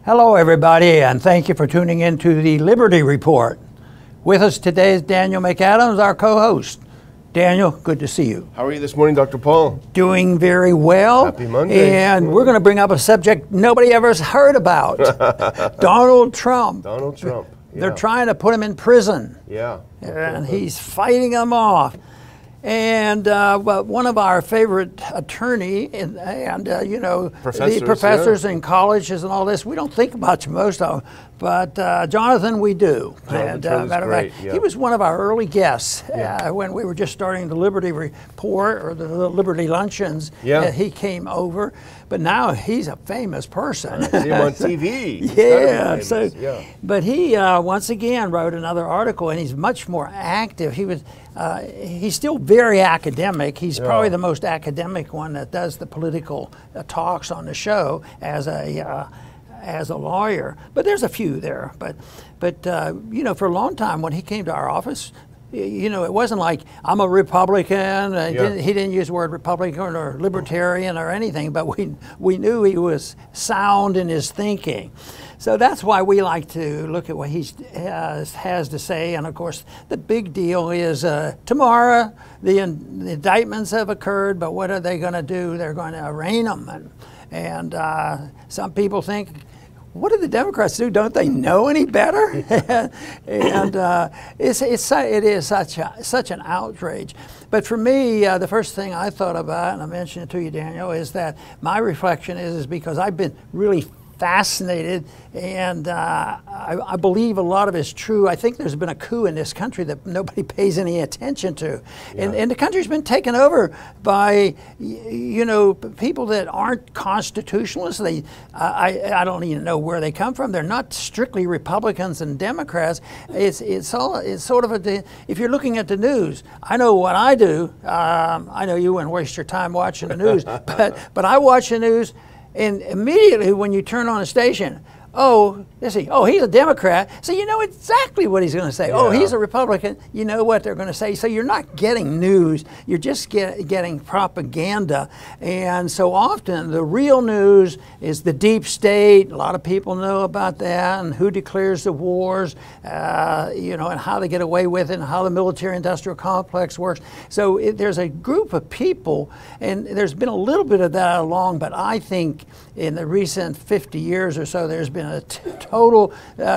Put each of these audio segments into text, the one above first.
Hello, everybody, and thank you for tuning in to the Liberty Report. With us today is Daniel McAdams, our co-host. Daniel, good to see you. How are you this morning, Dr. Paul? Doing very well. Happy Monday. And we're going to bring up a subject nobody ever has heard about. Donald Trump. Donald Trump. Yeah. They're trying to put him in prison. Yeah. And he's fighting them off. And well, one of our favorite attorney, you know, the professors in colleges and all this, we don't think about most of them, but Jonathan, we do. And matter of fact, he was one of our early guests when we were just starting the Liberty Report or the Liberty Luncheons. He came over, but now he's a famous person. I see him on TV. Yeah. But he once again wrote another article, and he's much more active. He was. He's still very academic. He's probably the most academic one that does the political talks on the show as a lawyer. But there's a few there. But you know, for a long time when he came to our office, you know, it wasn't like I'm a Republican. He didn't use the word Republican or Libertarian or anything, but we knew he was sound in his thinking. So that's why we like to look at what he has to say. And of course, the big deal is tomorrow the indictments have occurred, but what are they going to do? They're going to arraign them. And some people think, what do the Democrats do? Don't they know any better? And it is such an outrage. But for me, the first thing I thought about, and I mentioned it to you, Daniel, is that my reflection is because I've been really fascinated, and I believe a lot of it's true. I think there's been a coup in this country that nobody pays any attention to. And the country's been taken over by, you know, people that aren't constitutionalists. I don't even know where they come from. They're not strictly Republicans and Democrats. It's sort of if you're looking at the news, I know what I do. I know you wouldn't waste your time watching the news, but I watch the news. And immediately when you turn on a station, he's a Democrat. So you know exactly what he's going to say. Oh, he's a Republican. You know what they're going to say. So you're not getting news. You're just getting propaganda. And so often the real news is the deep state. A lot of people know about that and who declares the wars, you know, and how they get away with it and how the military-industrial complex works. So there's a group of people, and there's been a little bit of that along, but I think in the recent 50 years or so, there's been a total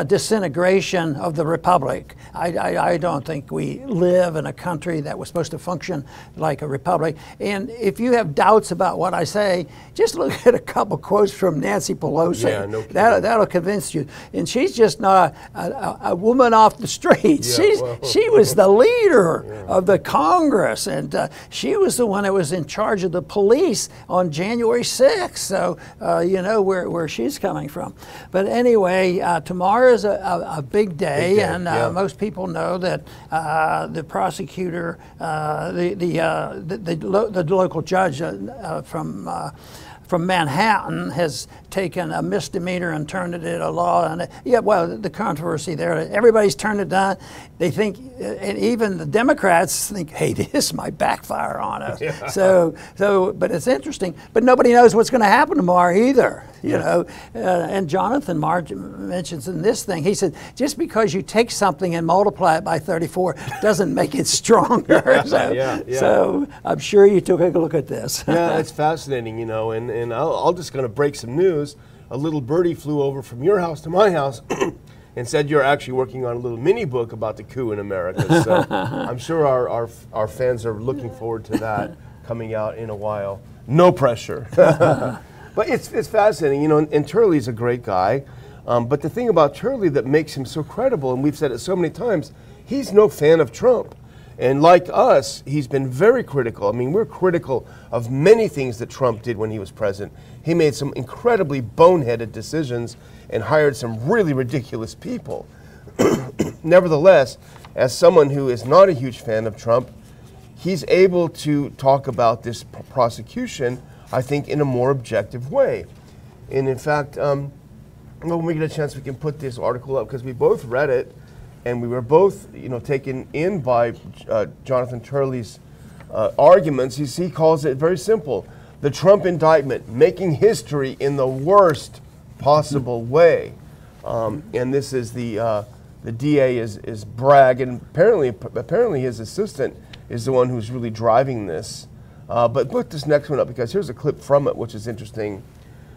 disintegration of the republic. I don't think we live in a country that was supposed to function like a republic. And if you have doubts about what I say, just look at a couple quotes from Nancy Pelosi. Yeah, no kidding. That'll convince you. And she's just not a woman off the street. She was the leader of the Congress, and she was the one that was in charge of the police on January 6th. So you know where she's coming from. But anyway, tomorrow is a big day, and most people know that the prosecutor, the local judge from Manhattan has taken a misdemeanor and turned it into law. And the controversy there, everybody's turned it down. They think, and even the Democrats think, hey, this might backfire on us. But it's interesting. But nobody knows what's going to happen tomorrow either. You know, and Jonathan mentions in this thing, he said, just because you take something and multiply it by 34 doesn't make it stronger. So I'm sure you took a look at this. Yeah, it's fascinating, you know, and I'll just going to break some news. A little birdie flew over from your house to my house and said you're actually working on a little mini book about the coup in America. So I'm sure our fans are looking forward to that coming out in a while. No pressure. But it's fascinating, you know, and Turley's a great guy. But the thing about Turley that makes him so credible, and we've said it so many times, he's no fan of Trump. And like us, he's been very critical. I mean, we're critical of many things that Trump did when he was president. He made some incredibly boneheaded decisions and hired some really ridiculous people. Nevertheless, as someone who is not a huge fan of Trump, he's able to talk about this prosecution, I think, in a more objective way. And in fact, when we get a chance, we can put this article up because we both read it. And we were both, you know, taken in by Jonathan Turley's arguments. He calls it very simple: the Trump indictment, making history in the worst possible way. And this is the DA is Bragg, and apparently his assistant is the one who's really driving this. But put this next one up, because here's a clip from it, which is interesting,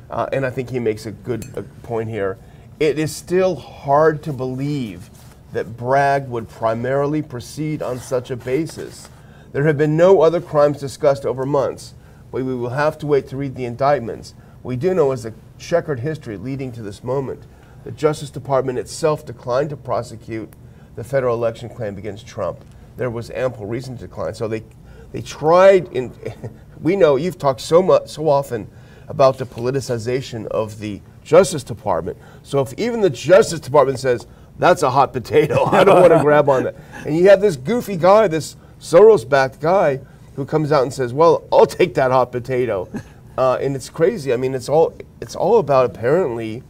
and I think he makes a good point here. It is still hard to believe that Bragg would primarily proceed on such a basis. There have been no other crimes discussed over months, but we will have to wait to read the indictments. We do know is a checkered history leading to this moment. The Justice Department itself declined to prosecute the federal election claim against Trump. There was ample reason to decline. So they tried. We know you've talked so often about the politicization of the Justice Department. So if even the Justice Department says that's a hot potato, I don't want to grab on that, and you have this goofy guy, this Soros-backed guy, who comes out and says, "Well, I'll take that hot potato," and it's crazy. I mean, it's all about apparently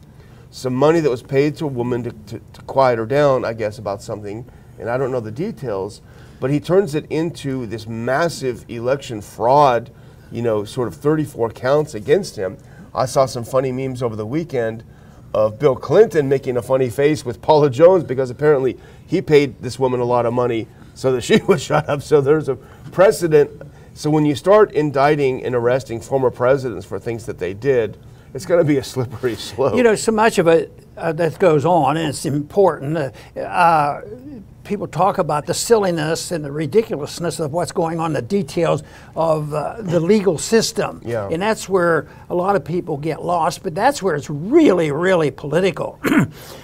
some money that was paid to a woman to quiet her down, I guess, about something, and I don't know the details, but he turns it into this massive election fraud, sort of 34 counts against him. I saw some funny memes over the weekend of Bill Clinton making a funny face with Paula Jones because apparently he paid this woman a lot of money so that she would shut up. So there's a precedent. So when you start indicting and arresting former presidents for things that they did, it's going to be a slippery slope. So much of it that goes on, and it's important. People talk about the silliness and the ridiculousness of what's going on, the details of the legal system. Yeah. And that's where a lot of people get lost, but that's where it's really, really political.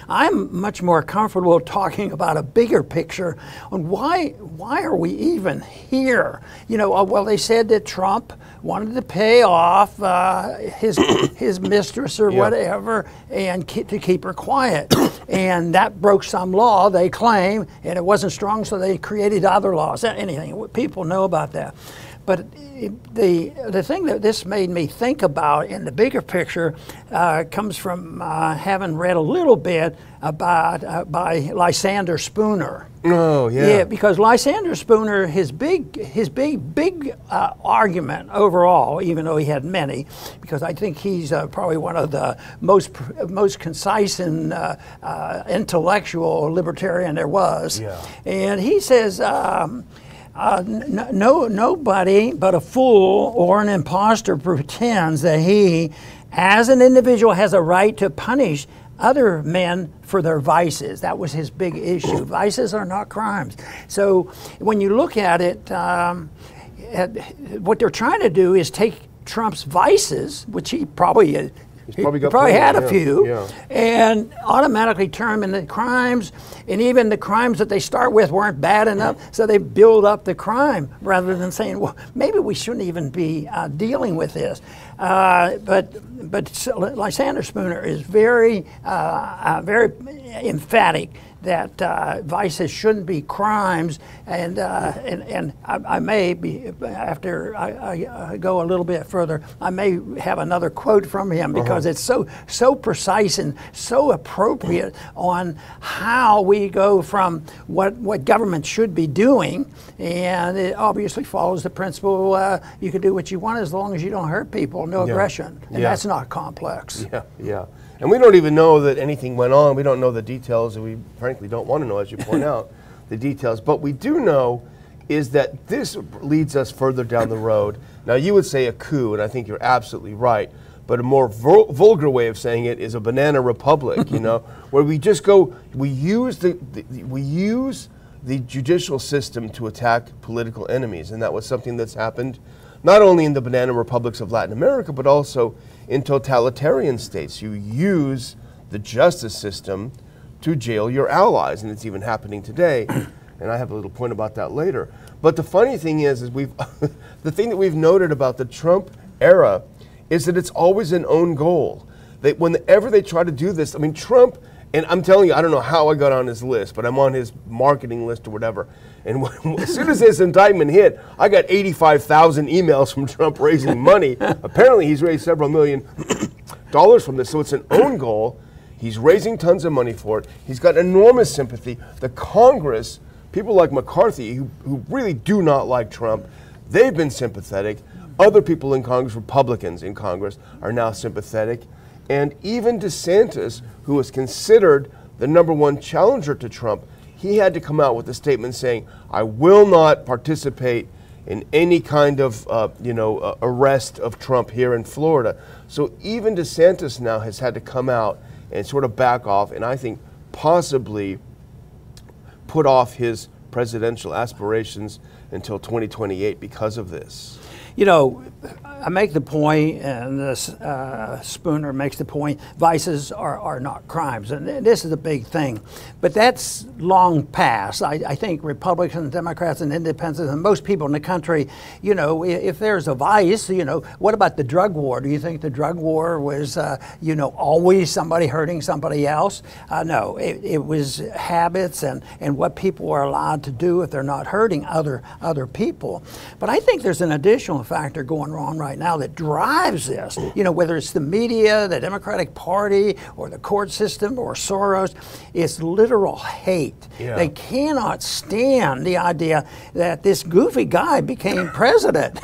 I'm much more comfortable talking about a bigger picture on why are we even here? Well, they said that Trump wanted to pay off his mistress or whatever, and to keep her quiet. And that broke some law, they claim, and it wasn't strong, so they created other laws. Anything, people know about that. But the thing that this made me think about in the bigger picture comes from having read a little bit about by Lysander Spooner. Oh yeah. Yeah, because Lysander Spooner, his big argument overall, even though he had many, because I think he's probably one of the most concise and intellectual libertarian there was. Yeah. And he says. Nobody but a fool or an imposter pretends that he, as an individual, has a right to punish other men for their vices. That was his big issue. Vices are not crimes. So when you look at it, what they're trying to do is take Trump's vices, which he probably had a few, and automatically turn them into crimes, and even the crimes that they start with weren't bad enough, so they build up the crime rather than saying, well, maybe we shouldn't even be dealing with this. But Lysander Spooner is very emphatic that vices shouldn't be crimes, and I may be, after I go a little bit further, I may have another quote from him because it's so precise and so appropriate on how we go from what government should be doing, and it obviously follows the principle you can do what you want as long as you don't hurt people, no aggression, and that's not complex. Yeah. And we don't even know that anything went on. We don't know the details, and we frankly don't want to know, as you point out, the details. But we do know is that this leads us further down the road. Now, you would say a coup, and I think you're absolutely right. But a more vulgar way of saying it is a banana republic, where we just go, we use the judicial system to attack political enemies. And that was something that's happened not only in the banana republics of Latin America, but also in totalitarian states. You use the justice system to jail your allies, and it's even happening today. And I have a little point about that later. But the funny thing is the thing that we've noted about the Trump era is that it's always an own goal. That whenever they try to do this, I mean, Trump, and I'm telling you, I don't know how I got on his list, but I'm on his marketing list or whatever. And as soon as this indictment hit, I got 85,000 emails from Trump raising money. Apparently, he's raised several $million from this, so it's an own goal. He's raising tons of money for it. He's got enormous sympathy. The Congress, people like McCarthy, who really do not like Trump, they've been sympathetic. Other people in Congress, Republicans in Congress, are now sympathetic. And even DeSantis, who was considered the #1 challenger to Trump, he had to come out with a statement saying, I will not participate in any kind of arrest of Trump here in Florida. So even DeSantis now has had to come out and sort of back off, and I think possibly put off his presidential aspirations until 2028 because of this. You know, I make the point, and this, Spooner makes the point, vices are not crimes, and this is a big thing. But that's long past. I think Republicans, Democrats, and Independents, and most people in the country, you know, if there's a vice, you know, what about the drug war? Do you think the drug war was, you know, always somebody hurting somebody else? No, it was habits and what people are allowed to do if they're not hurting other people. But I think there's an additional factor going on right now that drives this, you know, whether it's the media, the Democratic Party, or the court system, or Soros. It's literal hate. Yeah. They cannot stand the idea that this goofy guy became president.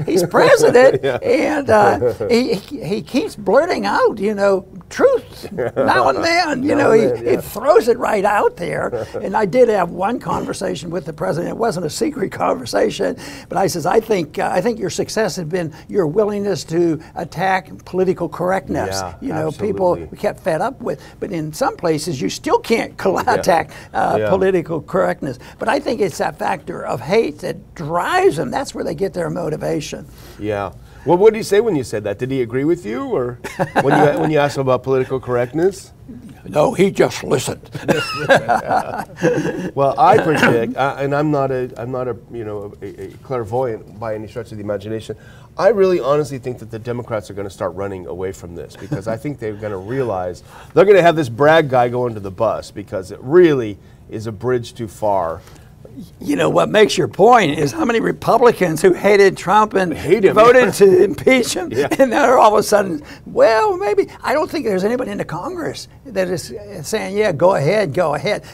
He's president, yeah. And he keeps blurting out, you know, truth now and then. You know, he throws it right out there. And I did have one conversation with the president. It wasn't a secret conversation, but I says, I think your success has been your willingness to attack political correctness. Yeah, you know, absolutely. People kept fed up with, but in some places you still can't attack political correctness. But I think it's that factor of hate that drives them. That's where they get their motivation. Yeah. Well, what did he say when you said that? Did he agree with you, or when you asked him about political correctness? No, he just listened. Well, I predict, and I'm not a clairvoyant by any stretch of the imagination. I really honestly think that the Democrats are going to start running away from this, because I think they're going to realize they're going to have this Bragg guy go into the bus, because it really is a bridge too far. You know, what makes your point is how many Republicans who hated Trump and voted to impeach him, and now all of a sudden, well, maybe, I don't think there's anybody in the Congress that is saying, yeah, go ahead.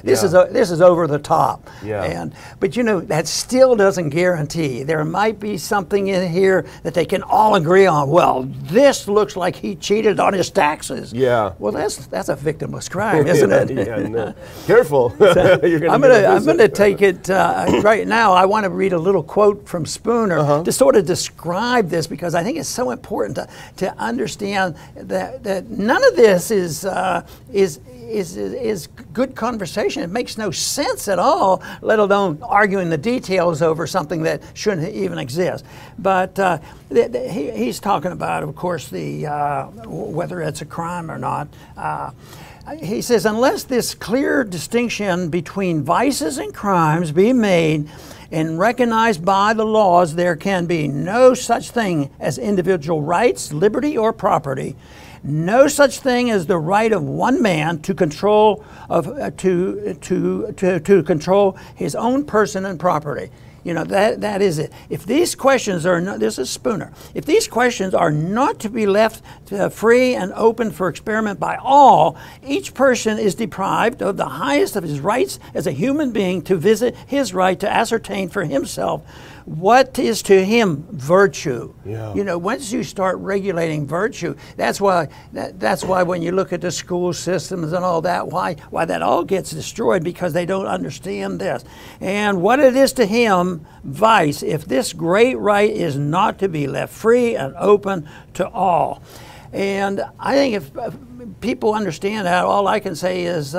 This is over the top. Yeah. But you know, that still doesn't guarantee. There might be something in here that they can all agree on. Well, this looks like he cheated on his taxes. Yeah. Well, that's a victimless crime, isn't it? Yeah, no. Careful. So, I'm gonna take it. Right now, I want to read a little quote from Spooner to sort of describe this, because I think it's so important to understand that none of this is good conversation. It makes no sense at all, let alone arguing the details over something that shouldn't even exist. But he's talking about, of course, whether it's a crime or not. He says, unless this clear distinction between vices and crimes be made and recognized by the laws, there can be no such thing as individual rights, liberty, or property. No such thing as the right of one man to control to control his own person and property. You know, that is it. If these questions are not, this is Spooner, if these questions are not to be left free and open for experiment by all, each person is deprived of the highest of his rights as a human being to visit his right to ascertain for himself what is to him virtue. Yeah. You know, once you start regulating virtue, that's why when you look at the school systems and all that, why that all gets destroyed, because they don't understand this. And what it is to him, vice, if this great right is not to be left free and open to all. And I think if people understand that, all I can say is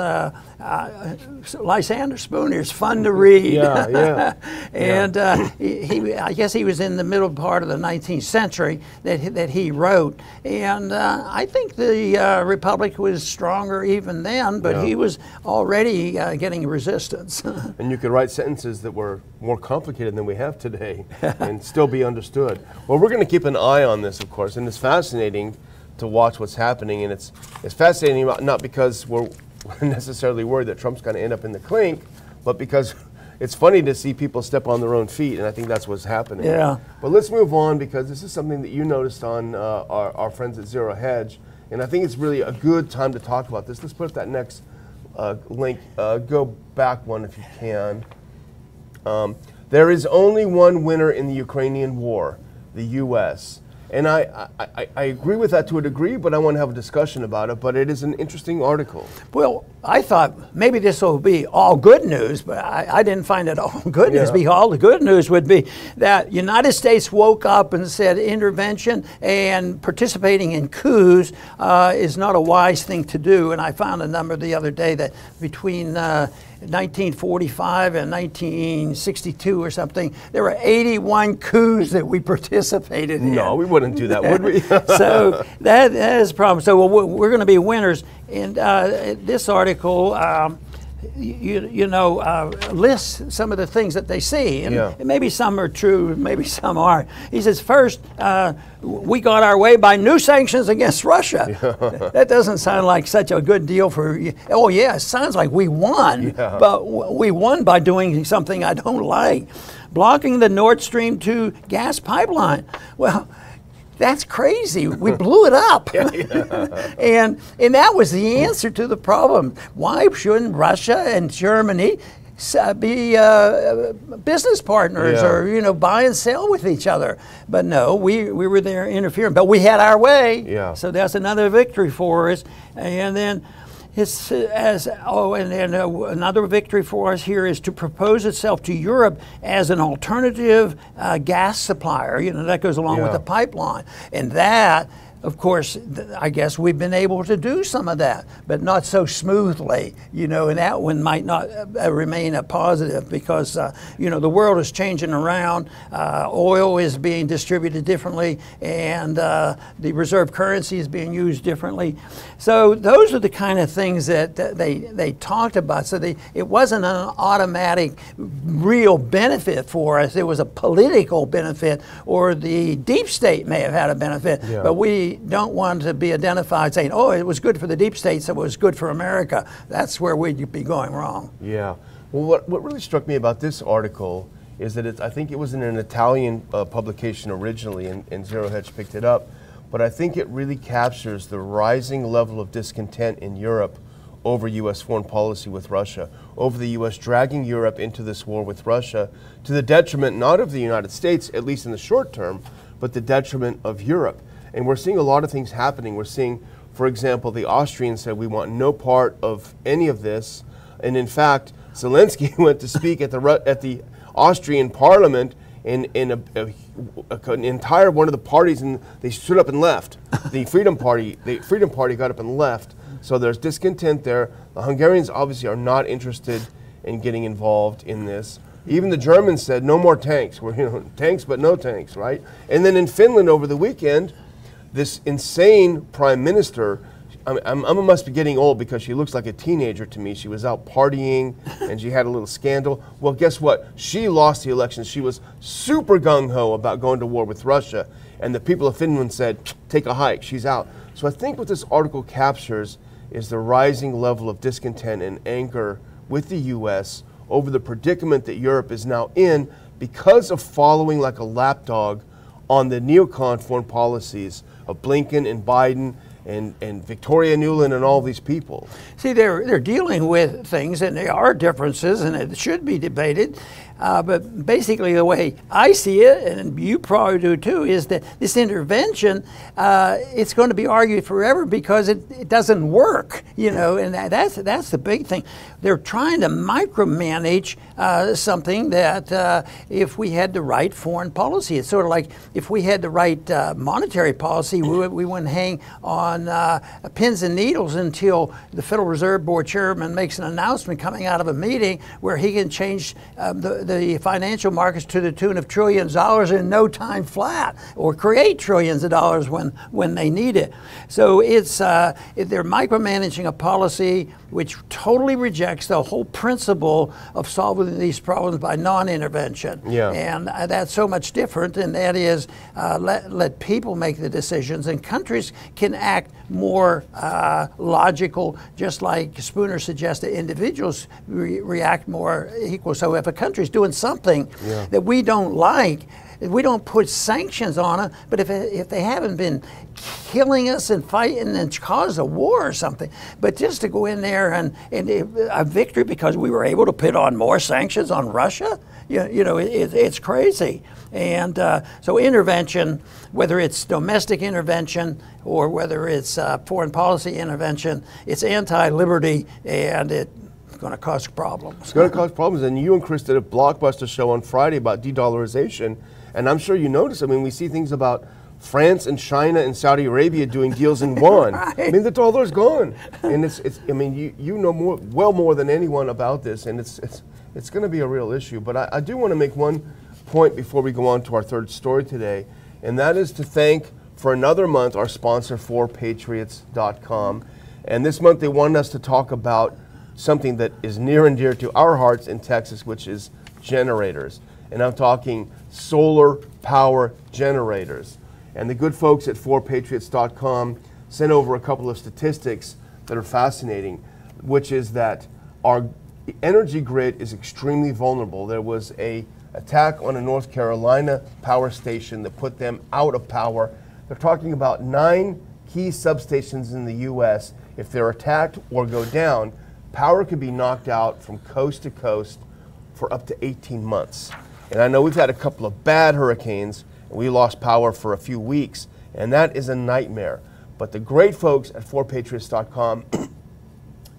Lysander Spooner is fun to read. Yeah. And I guess he was in the middle part of the 19th century that he wrote. And I think the Republic was stronger even then, but he was already getting resistance. And you could write sentences that were more complicated than we have today and still be understood. Well, we're going to keep an eye on this, of course, and it's fascinating to watch what's happening, and it's fascinating not because we're necessarily worried that Trump's going to end up in the clink, but because it's funny to see people step on their own feet, and I think that's what's happening. Yeah. But let's move on, because this is something that you noticed on our friends at Zero Hedge, and I think it's really a good time to talk about this. Let's put up that next link. Go back one if you can. There is only one winner in the Ukrainian war, the U.S., And I agree with that to a degree, but I want to have a discussion about it. But it is an interesting article. Well, I thought maybe this will be all good news, but I didn't find it all good news. All the good news would be that United States woke up and said intervention and participating in coups is not a wise thing to do. And I found a number the other day that between 1945 and 1962 or something, there were 81 coups that we participated in. No, we wouldn't do that, would we? So that is a problem. So we're going to be winners. And this article, lists some of the things that they see. And maybe some are true, maybe some aren't. He says, first, we got our way by new sanctions against Russia. That doesn't sound like such a good deal for, oh yeah, it sounds like we won, but we won by doing something I don't like. Blocking the Nord Stream 2 gas pipeline. Well, that's crazy. We blew it up. And that was the answer to the problem. Why shouldn't Russia and Germany be business partners or, buy and sell with each other? But no, we were there interfering. But we had our way. So that's another victory for us. And then another victory for us here is to propose itself to Europe as an alternative gas supplier. That goes along with the pipeline. And that, of course, I guess we've been able to do some of that, but not so smoothly, and that one might not remain a positive because, the world is changing around. Oil is being distributed differently, and the reserve currency is being used differently. So those are the kind of things that they talked about. So it wasn't an automatic real benefit for us. It was a political benefit, or the deep state may have had a benefit, but we don't want to be identified saying, oh, it was good for the deep state, so it was good for America. That's where we'd be going wrong. Yeah. Well, what really struck me about this article is that I think it was in an Italian publication originally, and Zero Hedge picked it up, but I think it really captures the rising level of discontent in Europe over U.S. foreign policy with Russia, over the U.S. dragging Europe into this war with Russia to the detriment not of the United States, at least in the short term, but the detriment of Europe. And we're seeing a lot of things happening. We're seeing, for example, the Austrians said we want no part of any of this. And in fact, Zelensky went to speak at the Austrian parliament in an entire one of the parties, and they stood up and left. The Freedom Party got up and left. So there's discontent there. The Hungarians obviously are not interested in getting involved in this. Even the Germans said no more tanks. We're tanks, but no tanks, right? And then in Finland over the weekend, this insane prime minister, I must be getting old because she looks like a teenager to me. She was out partying and she had a little scandal. Well, guess what? She lost the election. She was super gung-ho about going to war with Russia. And the people of Finland said, take a hike, she's out. So I think what this article captures is the rising level of discontent and anger with the U.S. over the predicament that Europe is now in because of following like a lapdog on the neocon foreign policies of Blinken and Biden and Victoria Nuland and all these people. See, they're dealing with things, and there are differences, and it should be debated. But basically the way I see it, and you probably do too, is that this intervention, it's going to be argued forever because it doesn't work, and that's the big thing. They're trying to micromanage something that if we had the right foreign policy, it's sort of like if we had the right monetary policy, we wouldn't hang on pins and needles until the Federal Reserve Board chairman makes an announcement coming out of a meeting where he can change the financial markets to the tune of trillions of dollars in no time flat, or create trillions of dollars when they need it. So they're micromanaging a policy which totally rejects the whole principle of solving these problems by non-intervention. And that's so much different, and that is let people make the decisions, and countries can act more logical, just like Spooner suggested individuals react more equal. So if a country's doing something that we don't like, we don't put sanctions on them, but if they haven't been killing us and fighting and cause a war or something, but just to go in there and a victory because we were able to put on more sanctions on Russia, it's crazy. And so intervention, whether it's domestic intervention or whether it's foreign policy intervention, it's anti-liberty, and it's going to cause problems. It's going to cause problems. And you and Chris did a blockbuster show on Friday about de-dollarization, and I'm sure you noticed. I mean, we see things about France and China and Saudi Arabia doing deals in yuan. Right. I mean, the dollar's gone, and it's. I mean, you know well more than anyone about this, and it's going to be a real issue. But I do want to make one point before we go on to our third story today, and that is to thank for another month our sponsor, 4patriots.com. And this month they wanted us to talk about something that is near and dear to our hearts in Texas, which is generators. And I'm talking solar power generators. And the good folks at 4patriots.com sent over a couple of statistics that are fascinating, which is that our energy grid is extremely vulnerable. There was an attack on a North Carolina power station that put them out of power. They're talking about 9 key substations in the U.S. If they're attacked or go down, power could be knocked out from coast to coast for up to 18 months. And I know we've had a couple of bad hurricanes, and we lost power for a few weeks, and that is a nightmare. But the great folks at 4patriots.com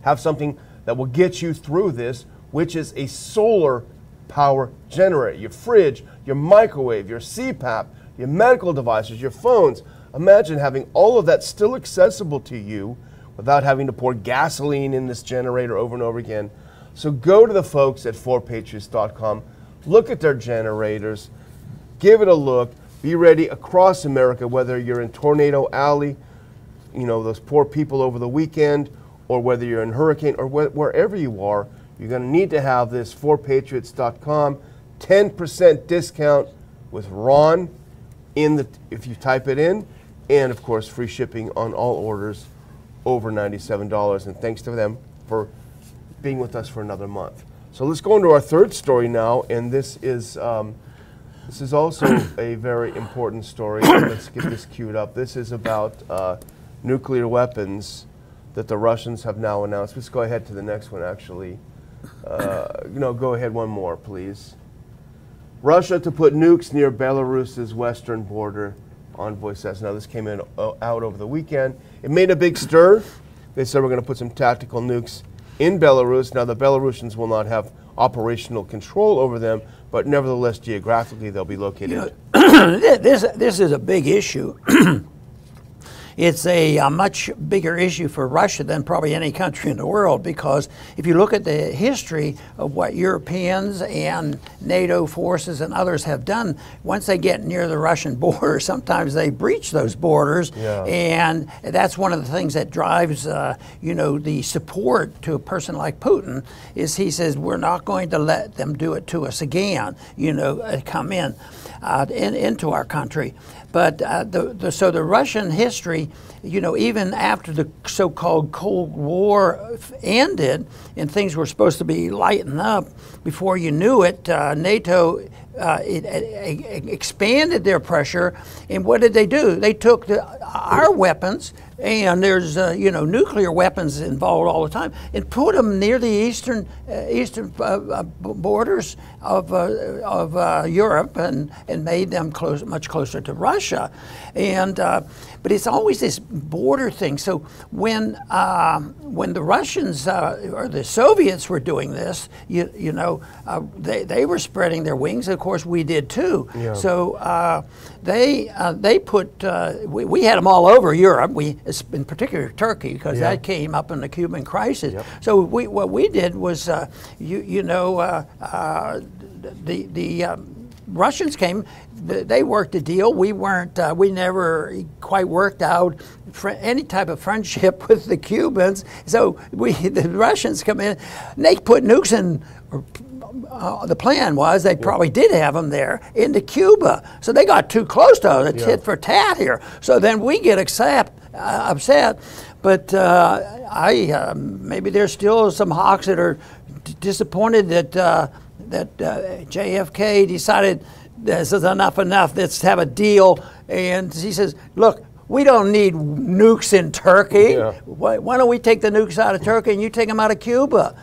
have something that will get you through this, which is a solar power generator. Your fridge, your microwave, your CPAP, your medical devices, your phones. Imagine having all of that still accessible to you without having to pour gasoline in this generator over and over again. So go to the folks at 4patriots.com, look at their generators, give it a look, be ready across America, whether you're in Tornado Alley, you know, those poor people over the weekend, or whether you're in Hurricane, or wherever you are, you're going to need to have this 4patriots.com 10% discount with Ron if you type it in, and of course free shipping on all orders over $97. And thanks to them for being with us for another month. So let's go into our third story now, and this is also a very important story. Let's get this queued up. This is about nuclear weapons that the Russians have now announced. Let's go ahead to the next one, actually. No, go ahead one more, please. Russia to put nukes near Belarus's western border, envoy says. Now, this came out over the weekend. It made a big stir. They said we're going to put some tactical nukes in Belarus. Now, the Belarusians will not have operational control over them, but nevertheless, geographically, they'll be located. This is a big issue. It's a much bigger issue for Russia than probably any country in the world, because if you look at the history of what Europeans and NATO forces and others have done, once they get near the Russian border, sometimes they breach those borders, and that's one of the things that drives, the support to a person like Putin. Is he says we're not going to let them do it to us again, come in into our country. But so the Russian history, even after the so-called Cold War ended and things were supposed to be lightened up, before you knew it, NATO expanded their pressure. And what did they do? They took our weapons, and there's nuclear weapons involved all the time, and put them near the eastern borders of Europe, and made them much closer to Russia. And but it's always this border thing. So when the Russians or the Soviets were doing this, they were spreading their wings. Of course, we did too. Yeah. So they put we had them all over Europe. In particular Turkey, because that came up in the Cuban crisis. Yep. So what we did was, the Russians came. They worked a deal. We weren't. We never quite worked out any type of friendship with the Cubans. So the Russians come in. And they put nukes in. The plan was they probably did have them there into Cuba. So they got too close to us. It's tit for tat here. So then we get upset. But maybe there's still some hawks that are disappointed that JFK decided this is enough. Let's have a deal. And he says, look, we don't need nukes in Turkey. Yeah. Why don't we take the nukes out of Turkey and you take them out of Cuba?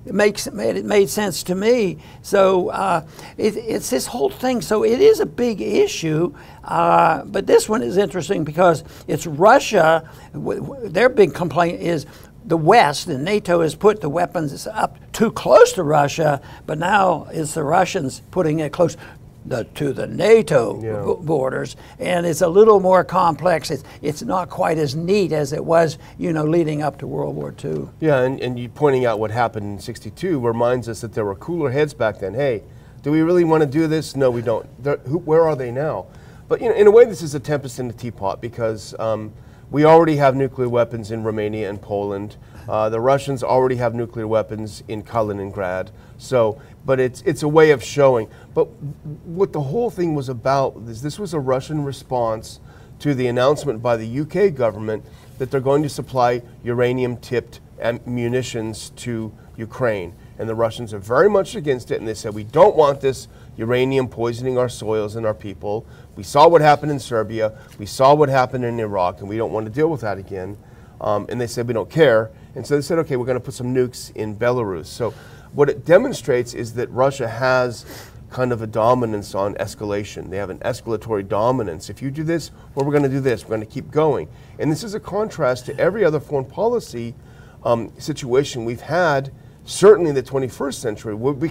it made sense to me. So it's this whole thing. So it is a big issue, but this one is interesting because it's Russia. Their big complaint is the West, and NATO has put the weapons up too close to Russia, but now it's the Russians putting it close to the NATO borders, and it's a little more complex. It's not quite as neat as it was, leading up to World War II. Yeah, and you pointing out what happened in '62 reminds us that there were cooler heads back then. Hey, do we really want to do this? No, we don't. Where are they now? But in a way, this is a tempest in the teapot because we already have nuclear weapons in Romania and Poland. The Russians already have nuclear weapons in Kaliningrad. But it's a way of showing. But what the whole thing was about is this was a Russian response to the announcement by the UK government that they're going to supply uranium-tipped munitions to Ukraine. And the Russians are very much against it, and they said, we don't want this uranium poisoning our soils and our people. We saw what happened in Serbia. We saw what happened in Iraq, and we don't want to deal with that again. And they said, we don't care. And so they said, okay, we're going to put some nukes in Belarus. So what it demonstrates is that Russia has kind of a dominance on escalation. They have an escalatory dominance. If you do this, well, we're going to do this. We're going to keep going. And this is a contrast to every other foreign policy situation we've had, certainly in the 21st century, where we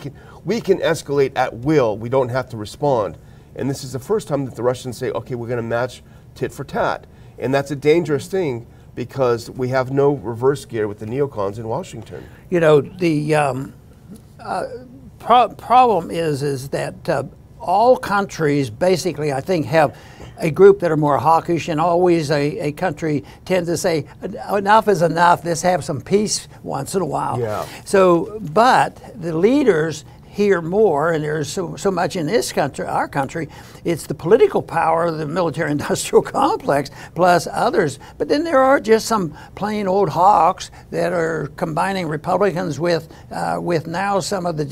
can escalate at will. We don't have to respond. And this is the first time that the Russians say, okay, we're going to match tit for tat. And that's a dangerous thing because we have no reverse gear with the neocons in Washington. The problem is that all countries basically, I think, have a group that are more hawkish, and always a country tends to say, enough is enough, let's have some peace once in a while. Yeah. So, but the leaders hear more, and there's so much in this country, our country, it's the political power of the military-industrial complex, plus others. But then there are just some plain old hawks that are combining Republicans with now some of the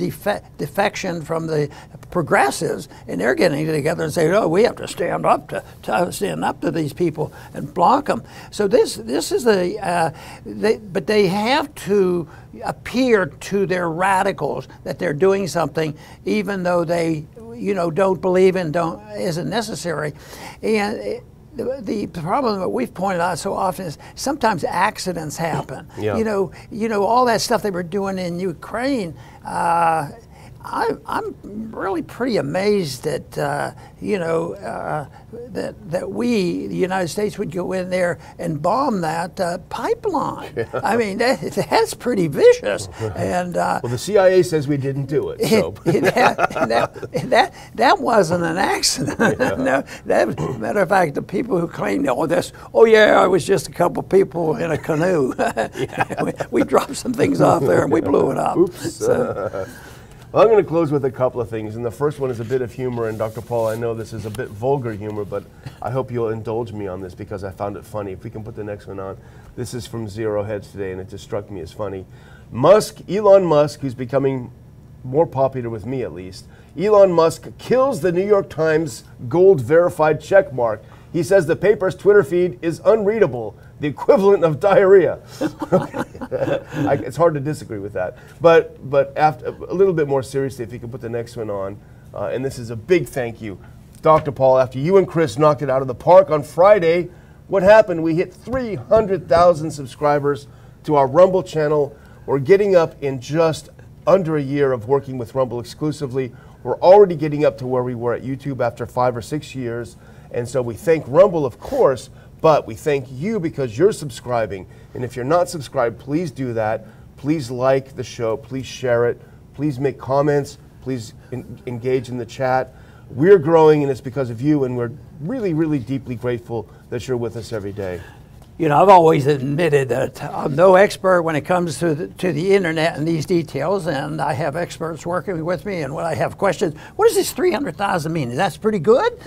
defection from the progressives, and they're getting together and saying, oh, we have to stand up to these people and block them. So this is but they have to appear to their radicals that they're doing something, even though they, don't believe and isn't necessary. And the problem that we've pointed out so often is sometimes accidents happen. Yeah. All that stuff they were doing in Ukraine. I'm really pretty amazed that that we, the United States, would go in there and bomb that pipeline. Yeah. I mean, that's pretty vicious. And well, the CIA says we didn't do it. So. that wasn't an accident. Yeah. No, matter of fact, the people who claimed it was just a couple people in a canoe. we dropped some things off there and we blew it up. Oops. So, well, I'm going to close with a couple of things, and the first one is a bit of humor, and Dr. Paul, I know this is a bit vulgar humor, but I hope you'll indulge me on this because I found it funny. If we can put the next one on. This is from Zero Heads today, and it just struck me as funny. Elon Musk, who's becoming more popular with me at least, Elon Musk kills the New York Times gold verified check mark. He says the paper's Twitter feed is unreadable, the equivalent of diarrhea. It's hard to disagree with that. But after a little bit more seriously, if you can put the next one on, and this is a big thank you. Dr. Paul, after you and Chris knocked it out of the park on Friday, what happened? We hit 300,000 subscribers to our Rumble channel. We're getting up in just under a year of working with Rumble exclusively. We're already getting up to where we were at YouTube after 5 or 6 years. And so we thank Rumble, of course, but we thank you because you're subscribing. And if you're not subscribed, please do that. Please like the show. Please share it. Please make comments. Please engage in the chat. We're growing, and it's because of you, and we're really, really deeply grateful that you're with us every day. I've always admitted that I'm no expert when it comes to the internet and these details, and I have experts working with me, and when I have questions, what does this 300,000 mean? Is that pretty good?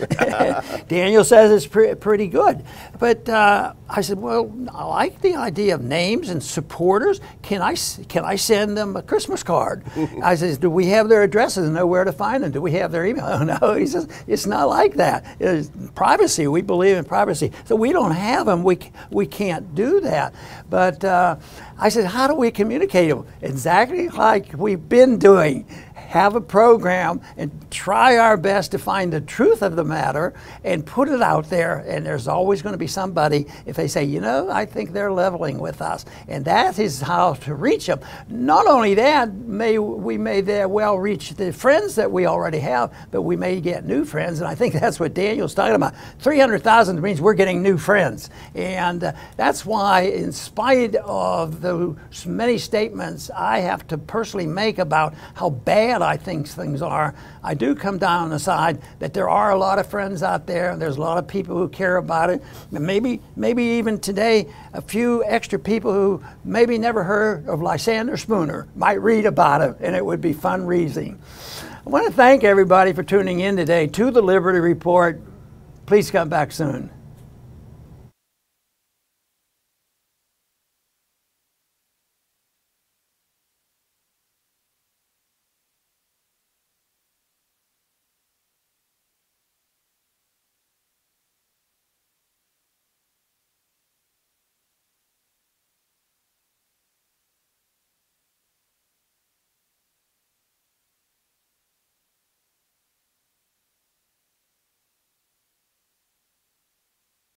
Daniel says it's pretty good. But I said, well, I like the idea of names and supporters. Can I send them a Christmas card? I says, do we have their addresses and know where to find them? Do we have their email? Oh, no, he says, it's not like that. It's privacy, we believe in privacy. So we don't have them. We we can't do that. But I said, how do we communicate it? Exactly like we've been doing. Have a program and try our best to find the truth of the matter and put it out there. And there's always going to be somebody, if they say, you know, I think they're leveling with us. And that is how to reach them. Not only that, we may well reach the friends that we already have, but we may get new friends. And I think that's what Daniel's talking about. 300,000 means we're getting new friends. And that's why, in spite of those many statements I have to personally make about how bad I think things are, I do come down on the side that there are a lot of friends out there, and there's a lot of people who care about it, and maybe even today a few extra people who maybe never heard of Lysander Spooner might read about it, and it would be fun reading. I want to thank everybody for tuning in today to the Liberty Report. Please come back soon.